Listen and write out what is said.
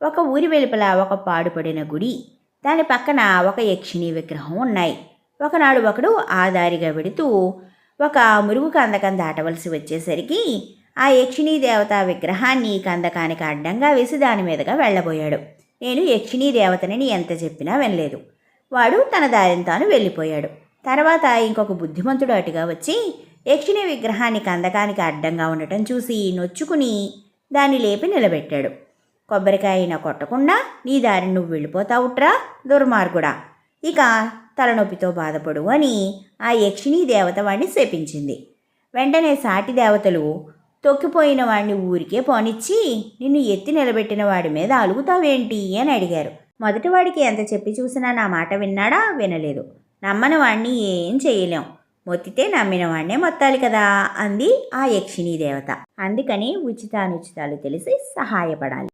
ఒక ఊరి వెలుపల ఒక పాడుపడిన గుడి, దాని పక్కన ఒక యక్షిణీ విగ్రహం ఉన్నాయి. ఒకనాడు ఒకడు ఆ దారిగా వెడుతూ ఒక మురుగు కందకం దాటవలసి వచ్చేసరికి ఆ యక్షిణీ దేవత విగ్రహాన్ని కందకానికి అడ్డంగా వేసి దాని మీదుగా వెళ్ళబోయాడు. నేను యక్షిణీ దేవతని ఎంత చెప్పినా వినలేదు. వాడు తన దారిని తాను వెళ్ళిపోయాడు. తర్వాత ఇంకొక బుద్ధిమంతుడు అటుగా వచ్చి యక్షిణీ విగ్రహాన్ని కందకానికి అడ్డంగా ఉండటం చూసి నొచ్చుకుని దాన్ని లేపి నిలబెట్టాడు. కొబ్బరికాయన కొట్టకుండా నీ దారిని నువ్వు వెళ్ళిపోతావుట్రా దుర్మార్గుడా, ఇక తలనొప్పితో బాధపడు అని ఆ యక్షిణీ దేవత వాడిని శపించింది. వెంటనే సాటి దేవతలు తొక్కిపోయిన వాడిని ఊరికే పోనిచ్చి నిన్ను ఎత్తి నిలబెట్టిన వాడి మీద అలుగుతావేంటి అని అడిగారు. మొదటివాడికి ఎంత చెప్పి చూసినా నా మాట విన్నాడా? వినలేదు. నమ్మని వాణ్ణి ఏం చేయలేం, మొత్తితే నమ్మిన వాడినే మొత్తాలి కదా అంది ఆ యక్షిణీ దేవత. అందుకని ఉచితానుచితాలు తెలిసి సహాయపడాలి.